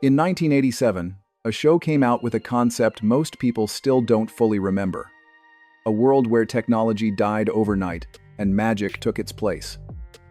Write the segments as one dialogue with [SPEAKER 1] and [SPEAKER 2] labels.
[SPEAKER 1] In 1987, a show came out with a concept most people still don't fully remember. A world where technology died overnight and magic took its place.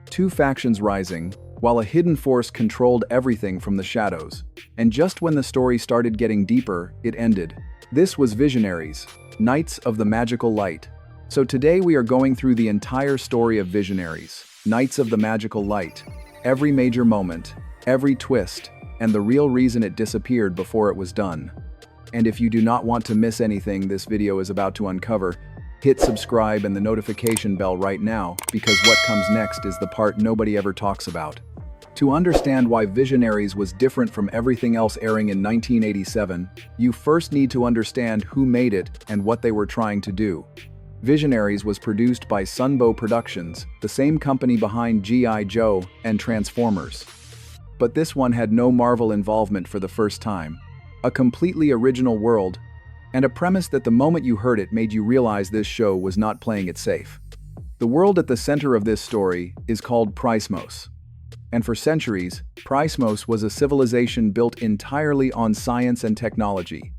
[SPEAKER 1] Two factions rising, while a hidden force controlled everything from the shadows. And just when the story started getting deeper, it ended. This was Visionaries, Knights of the Magical Light. So today we are going through the entire story of Visionaries, Knights of the Magical Light. Every major moment, every twist, and the real reason it disappeared before it was done. And if you do not want to miss anything this video is about to uncover, hit subscribe and the notification bell right now, because what comes next is the part nobody ever talks about. To understand why Visionaries was different from everything else airing in 1987, you first need to understand who made it and what they were trying to do. Visionaries was produced by Sunbow Productions, the same company behind G.I. Joe and Transformers. But this one had no Marvel involvement for the first time. A completely original world, and a premise that the moment you heard it made you realize this show was not playing it safe. The world at the center of this story is called Prismos. And for centuries, Prismos was a civilization built entirely on science and technology.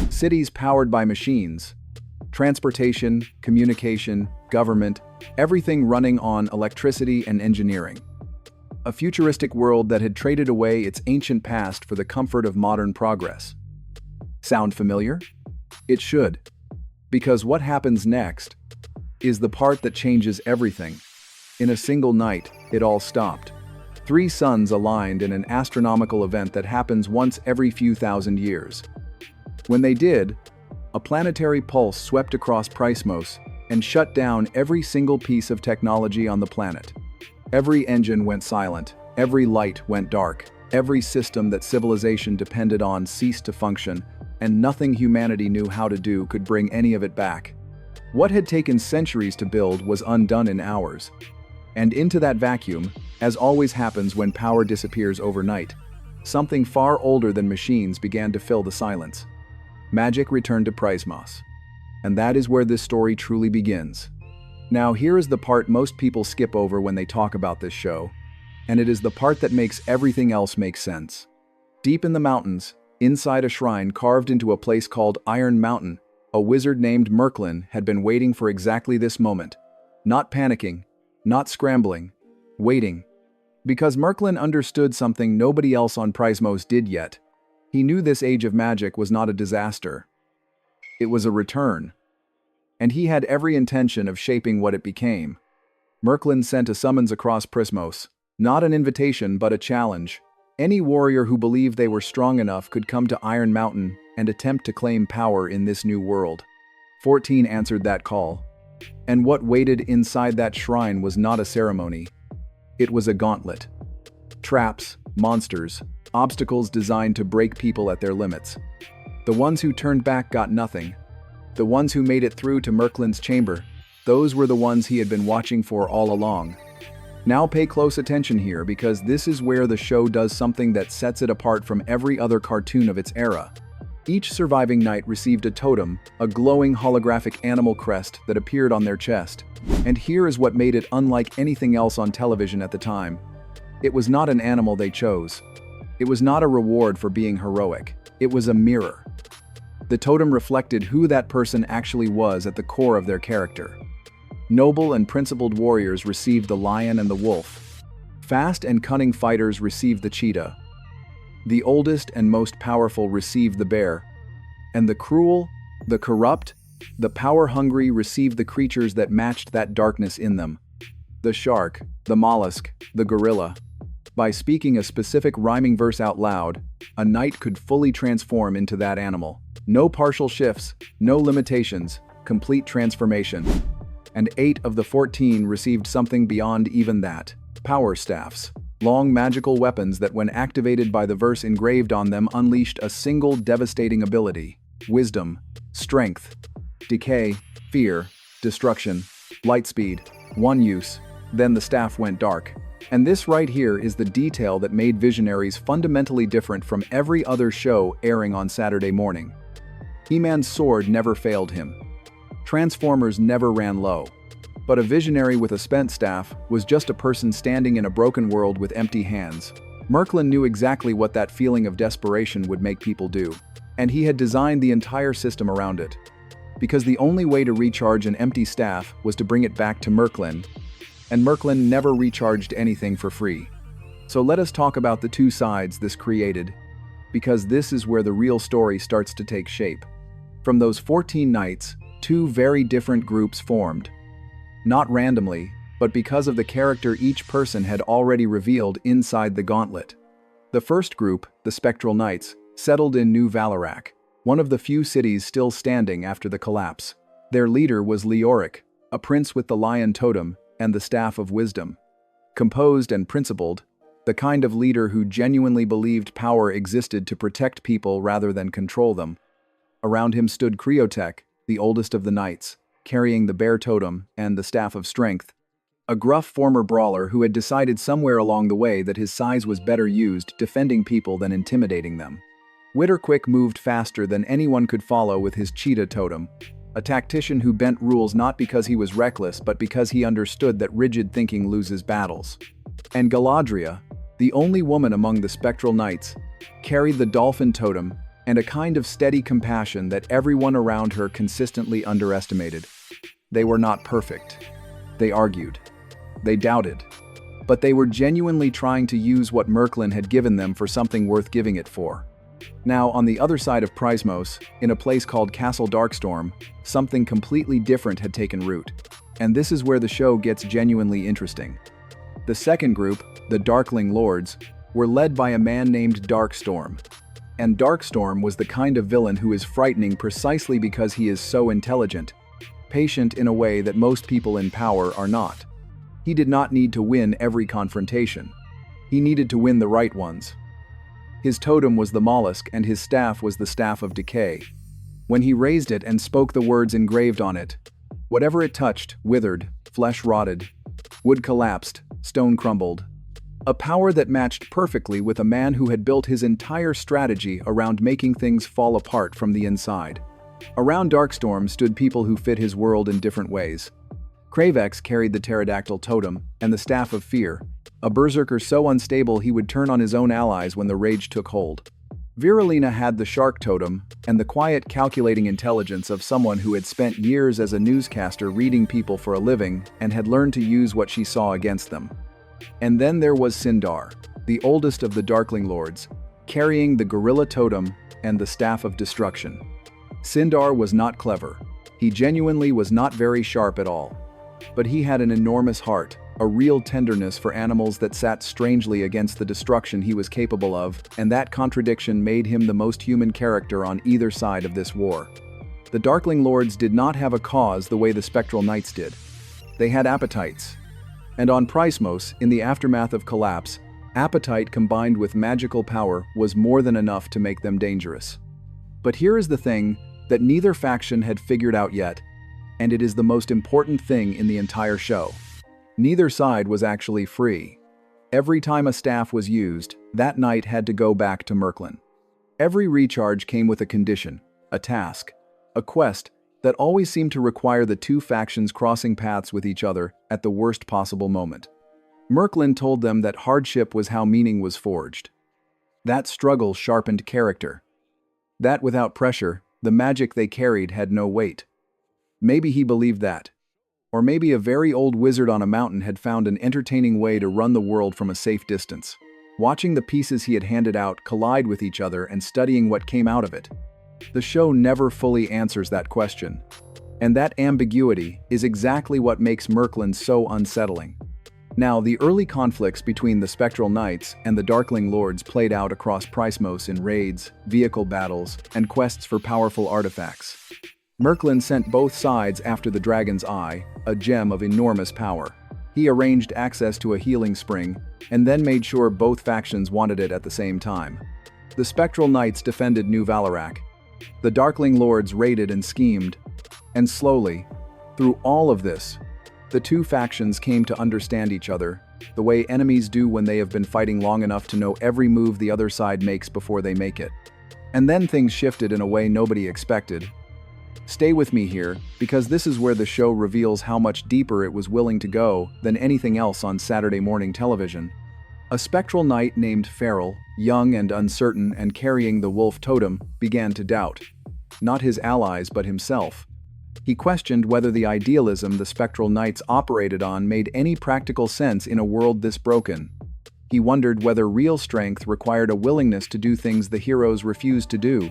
[SPEAKER 1] Cities powered by machines, transportation, communication, government, everything running on electricity and engineering. A futuristic world that had traded away its ancient past for the comfort of modern progress. Sound familiar? It should. Because what happens next is the part that changes everything. In a single night, it all stopped. Three suns aligned in an astronomical event that happens once every few thousand years. When they did, a planetary pulse swept across Prismos and shut down every single piece of technology on the planet. Every engine went silent, every light went dark, every system that civilization depended on ceased to function, and nothing humanity knew how to do could bring any of it back. What had taken centuries to build was undone in hours. And into that vacuum, as always happens when power disappears overnight, something far older than machines began to fill the silence. Magic returned to Prismos. And that is where this story truly begins. Now here is the part most people skip over when they talk about this show, and it is the part that makes everything else make sense. Deep in the mountains, inside a shrine carved into a place called Iron Mountain, a wizard named Merklin had been waiting for exactly this moment. Not panicking, not scrambling, waiting. Because Merklin understood something nobody else on Prismos did yet. He knew this age of magic was not a disaster. It was a return. And he had every intention of shaping what it became. Merklin sent a summons across Prismos, not an invitation but a challenge. Any warrior who believed they were strong enough could come to Iron Mountain and attempt to claim power in this new world. 14 answered that call. And what waited inside that shrine was not a ceremony. It was a gauntlet. Traps, monsters, obstacles designed to break people at their limits. The ones who turned back got nothing. The ones who made it through to Merklin's chamber, those were the ones he had been watching for all along. Now pay close attention here, because this is where the show does something that sets it apart from every other cartoon of its era. Each surviving knight received a totem, a glowing holographic animal crest that appeared on their chest. And here is what made it unlike anything else on television at the time. It was not an animal they chose. It was not a reward for being heroic. It was a mirror. The totem reflected who that person actually was at the core of their character. Noble and principled warriors received the lion and the wolf. Fast and cunning fighters received the cheetah. The oldest and most powerful received the bear. And the cruel, the corrupt, the power-hungry received the creatures that matched that darkness in them. The shark, the mollusk, the gorilla. By speaking a specific rhyming verse out loud, a knight could fully transform into that animal. No partial shifts, no limitations, complete transformation. And 8 of the 14 received something beyond even that. Power staffs. Long magical weapons that when activated by the verse engraved on them unleashed a single devastating ability. Wisdom, strength, decay, fear, destruction, light speed, one use. Then the staff went dark. And this right here is the detail that made Visionaries fundamentally different from every other show airing on Saturday morning. He-Man's sword never failed him. Transformers never ran low. But a visionary with a spent staff was just a person standing in a broken world with empty hands. Merklin knew exactly what that feeling of desperation would make people do, and he had designed the entire system around it. Because the only way to recharge an empty staff was to bring it back to Merklin, and Merklin never recharged anything for free. So let us talk about the two sides this created, because this is where the real story starts to take shape. From those 14 knights, two very different groups formed. Not randomly, but because of the character each person had already revealed inside the gauntlet. The first group, the Spectral Knights, settled in New Valorak, one of the few cities still standing after the collapse. Their leader was Leoric, a prince with the lion totem and the staff of wisdom. Composed and principled, the kind of leader who genuinely believed power existed to protect people rather than control them. Around him stood Creotech, the oldest of the knights, carrying the bear totem and the staff of strength, a gruff former brawler who had decided somewhere along the way that his size was better used defending people than intimidating them. Witterquick moved faster than anyone could follow with his cheetah totem, a tactician who bent rules not because he was reckless but because he understood that rigid thinking loses battles. And Galadria, the only woman among the Spectral Knights, carried the dolphin totem and a kind of steady compassion that everyone around her consistently underestimated. They were not perfect. They argued. They doubted. But they were genuinely trying to use what Merklin had given them for something worth giving it for. Now, on the other side of Prismos, in a place called Castle Darkstorm, something completely different had taken root. And this is where the show gets genuinely interesting. The second group, the Darkling Lords, were led by a man named Darkstorm. And Darkstorm was the kind of villain who is frightening precisely because he is so intelligent, patient in a way that most people in power are not. He did not need to win every confrontation. He needed to win the right ones. His totem was the mollusk and his staff was the staff of decay. When he raised it and spoke the words engraved on it, whatever it touched withered, flesh rotted, wood collapsed, stone crumbled. A power that matched perfectly with a man who had built his entire strategy around making things fall apart from the inside. Around Darkstorm stood people who fit his world in different ways. Kravex carried the pterodactyl totem and the staff of fear, a berserker so unstable he would turn on his own allies when the rage took hold. Viralina had the shark totem and the quiet, calculating intelligence of someone who had spent years as a newscaster reading people for a living and had learned to use what she saw against them. And then there was Sindar, the oldest of the Darkling Lords, carrying the gorilla totem and the staff of destruction. Sindar was not clever. He genuinely was not very sharp at all. But he had an enormous heart, a real tenderness for animals that sat strangely against the destruction he was capable of, and that contradiction made him the most human character on either side of this war. The Darkling Lords did not have a cause the way the Spectral Knights did. They had appetites. And on Prismos, in the aftermath of collapse, appetite combined with magical power was more than enough to make them dangerous. But here is the thing that neither faction had figured out yet, and it is the most important thing in the entire show. Neither side was actually free. Every time a staff was used, that knight had to go back to Merklin. Every recharge came with a condition, a task, a quest that always seemed to require the two factions crossing paths with each other at the worst possible moment. Merklin told them that hardship was how meaning was forged. That struggle sharpened character. That without pressure, the magic they carried had no weight. Maybe he believed that. Or maybe a very old wizard on a mountain had found an entertaining way to run the world from a safe distance, watching the pieces he had handed out collide with each other and studying what came out of it. The show never fully answers that question. And that ambiguity is exactly what makes Merklin so unsettling. Now, the early conflicts between the Spectral Knights and the Darkling Lords played out across Prismos in raids, vehicle battles, and quests for powerful artifacts. Merklin sent both sides after the Dragon's Eye, a gem of enormous power. He arranged access to a healing spring, and then made sure both factions wanted it at the same time. The Spectral Knights defended New Valorak. The Darkling Lords raided and schemed. And slowly, through all of this, the two factions came to understand each other, the way enemies do when they have been fighting long enough to know every move the other side makes before they make it. And then things shifted in a way nobody expected. Stay with me here, because this is where the show reveals how much deeper it was willing to go than anything else on Saturday morning television. A spectral knight named Farrell, young and uncertain and carrying the wolf totem, began to doubt. Not his allies but himself. He questioned whether the idealism the Spectral Knights operated on made any practical sense in a world this broken. He wondered whether real strength required a willingness to do things the heroes refused to do.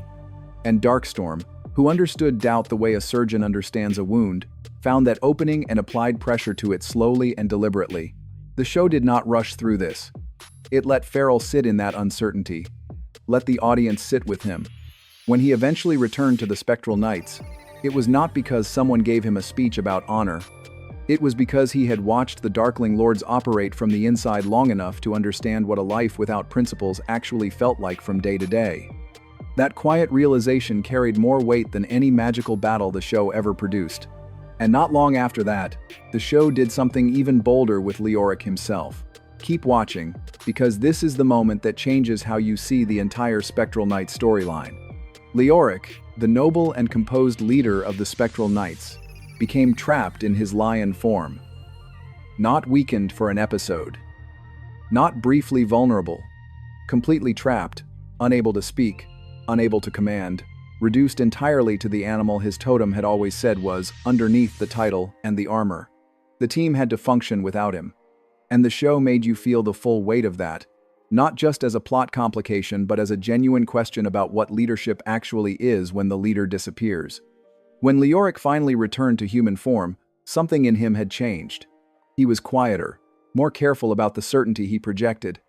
[SPEAKER 1] And Darkstorm, who understood doubt the way a surgeon understands a wound, found that opening and applied pressure to it slowly and deliberately. The show did not rush through this. It let Farrell sit in that uncertainty. Let the audience sit with him. When he eventually returned to the Spectral Knights, it was not because someone gave him a speech about honor. It was because he had watched the Darkling Lords operate from the inside long enough to understand what a life without principles actually felt like from day to day. That quiet realization carried more weight than any magical battle the show ever produced. And not long after that, the show did something even bolder with Leoric himself. Keep watching, because this is the moment that changes how you see the entire Spectral Knight storyline. Leoric, the noble and composed leader of the Spectral Knights, became trapped in his lion form. Not weakened for an episode. Not briefly vulnerable. Completely trapped, unable to speak, unable to command, reduced entirely to the animal his totem had always said was underneath the title and the armor. The team had to function without him. And the show made you feel the full weight of that, not just as a plot complication but as a genuine question about what leadership actually is when the leader disappears. When Leoric finally returned to human form, something in him had changed. He was quieter, more careful about the certainty he projected.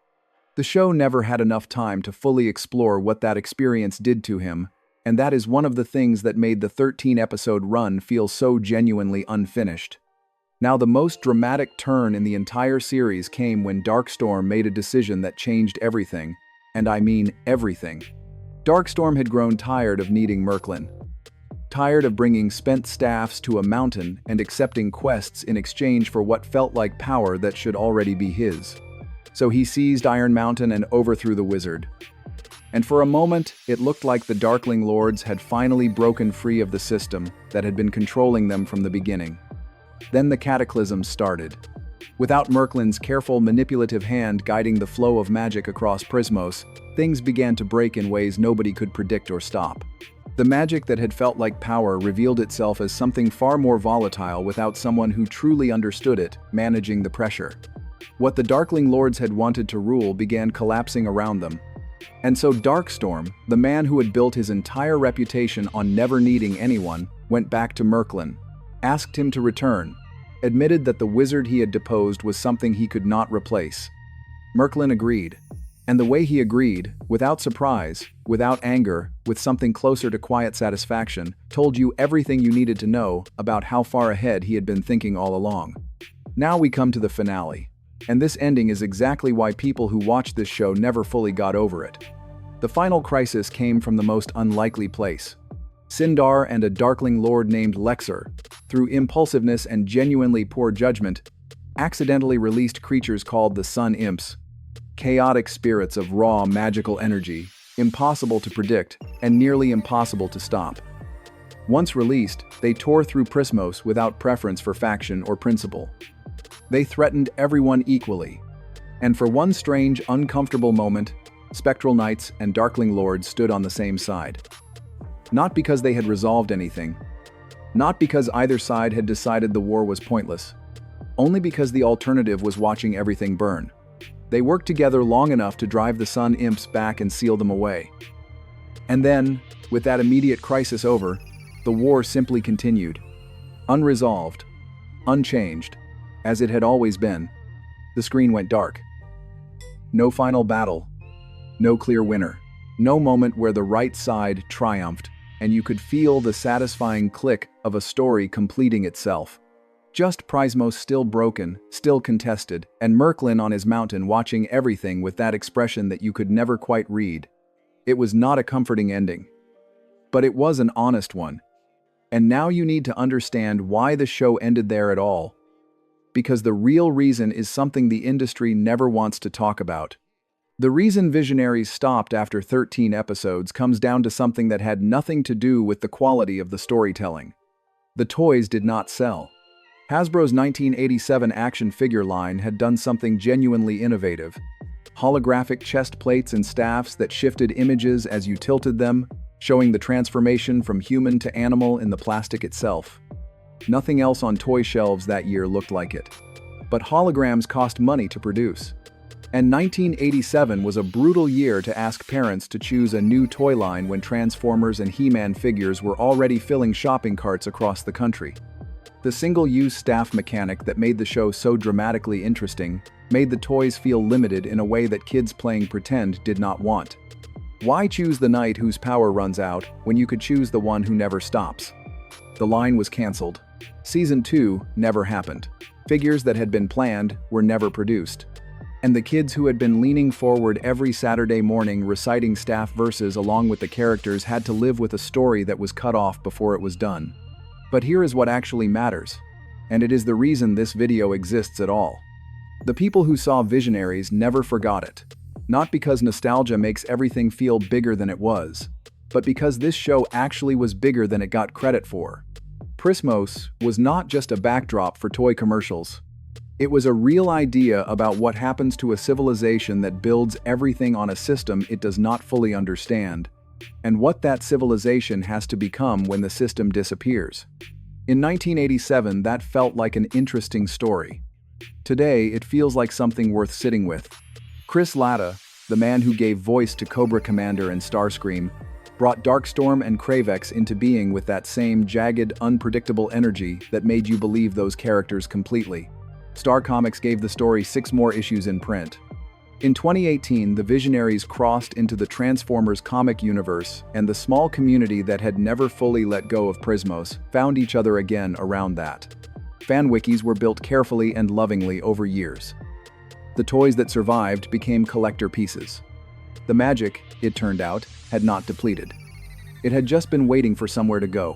[SPEAKER 1] The show never had enough time to fully explore what that experience did to him, and that is one of the things that made the 13-episode run feel so genuinely unfinished. Now, the most dramatic turn in the entire series came when Darkstorm made a decision that changed everything, and I mean everything. Darkstorm had grown tired of needing Merklin. Tired of bringing spent staffs to a mountain and accepting quests in exchange for what felt like power that should already be his. So he seized Iron Mountain and overthrew the wizard. And for a moment, it looked like the Darkling Lords had finally broken free of the system that had been controlling them from the beginning. Then the cataclysm started. Without Merklin's careful, manipulative hand guiding the flow of magic across Prismos, things began to break in ways nobody could predict or stop. The magic that had felt like power revealed itself as something far more volatile without someone who truly understood it, managing the pressure. What the Darkling Lords had wanted to rule began collapsing around them. And so Darkstorm, the man who had built his entire reputation on never needing anyone, went back to Merklin, asked him to return, admitted that the wizard he had deposed was something he could not replace. Merklin agreed. And the way he agreed, without surprise, without anger, with something closer to quiet satisfaction, told you everything you needed to know about how far ahead he had been thinking all along. Now we come to the finale. And this ending is exactly why people who watched this show never fully got over it. The final crisis came from the most unlikely place. Sindar and a Darkling Lord named Lexer, through impulsiveness and genuinely poor judgment, accidentally released creatures called the Sun Imps, chaotic spirits of raw magical energy, impossible to predict and nearly impossible to stop. Once released, they tore through Prismos without preference for faction or principle. They threatened everyone equally. And for one strange, uncomfortable moment, Spectral Knights and Darkling Lords stood on the same side. Not because they had resolved anything. Not because either side had decided the war was pointless. Only because the alternative was watching everything burn. They worked together long enough to drive the Sun Imps back and seal them away. And then, with that immediate crisis over, the war simply continued. Unresolved. Unchanged. As it had always been. The screen went dark. No final battle. No clear winner. No moment where the right side triumphed, and you could feel the satisfying click of a story completing itself. Just Prismos still broken, still contested, and Merklin on his mountain watching everything with that expression that you could never quite read. It was not a comforting ending. But it was an honest one. And now you need to understand why the show ended there at all. Because the real reason is something the industry never wants to talk about. The reason Visionaries stopped after 13 episodes comes down to something that had nothing to do with the quality of the storytelling. The toys did not sell. Hasbro's 1987 action figure line had done something genuinely innovative. Holographic chest plates and staffs that shifted images as you tilted them, showing the transformation from human to animal in the plastic itself. Nothing else on toy shelves that year looked like it. But holograms cost money to produce. And 1987 was a brutal year to ask parents to choose a new toy line when Transformers and He-Man figures were already filling shopping carts across the country. The single-use staff mechanic that made the show so dramatically interesting made the toys feel limited in a way that kids playing pretend did not want. Why choose the knight whose power runs out when you could choose the one who never stops? The line was cancelled. Season 2 never happened. Figures that had been planned were never produced. And the kids who had been leaning forward every Saturday morning reciting staff verses along with the characters had to live with a story that was cut off before it was done. But here is what actually matters, and it is the reason this video exists at all. The people who saw Visionaries never forgot it. Not because nostalgia makes everything feel bigger than it was, but because this show actually was bigger than it got credit for. Prismos was not just a backdrop for toy commercials. It was a real idea about what happens to a civilization that builds everything on a system it does not fully understand, and what that civilization has to become when the system disappears. In 1987, that felt like an interesting story. Today, it feels like something worth sitting with. Chris Latta, the man who gave voice to Cobra Commander and Starscream, brought Darkstorm and Kravex into being with that same jagged, unpredictable energy that made you believe those characters completely. Star Comics gave the story 6 more issues in print. In 2018, the Visionaries crossed into the Transformers comic universe, and the small community that had never fully let go of Prismos found each other again around that. Fan wikis were built carefully and lovingly over years. The toys that survived became collector pieces. The magic, it turned out, had not depleted. It had just been waiting for somewhere to go.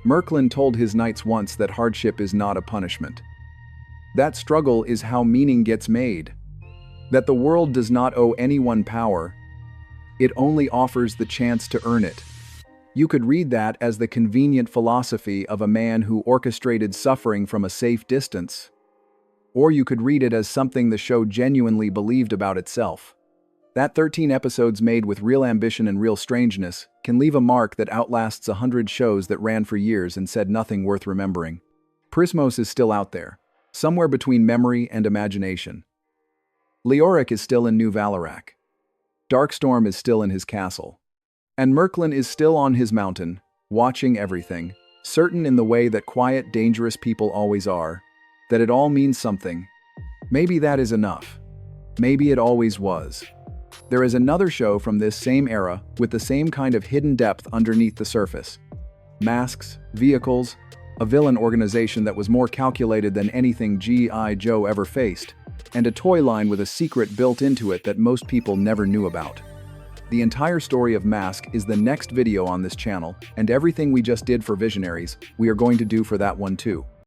[SPEAKER 1] Merklin told his knights once that hardship is not a punishment. That struggle is how meaning gets made. That the world does not owe anyone power. It only offers the chance to earn it. You could read that as the convenient philosophy of a man who orchestrated suffering from a safe distance. Or you could read it as something the show genuinely believed about itself. That 13 episodes made with real ambition and real strangeness can leave a mark that outlasts 100 shows that ran for years and said nothing worth remembering. Prismos is still out there, somewhere between memory and imagination. Leoric is still in New Valorak. Darkstorm is still in his castle. And Merklin is still on his mountain, watching everything, certain in the way that quiet, dangerous people always are, that it all means something. Maybe that is enough. Maybe it always was. There is another show from this same era with the same kind of hidden depth underneath the surface. Masks, vehicles, a villain organization that was more calculated than anything G.I. Joe ever faced, and a toy line with a secret built into it that most people never knew about. The entire story of Mask is the next video on this channel, and everything we just did for Visionaries, we are going to do for that one too.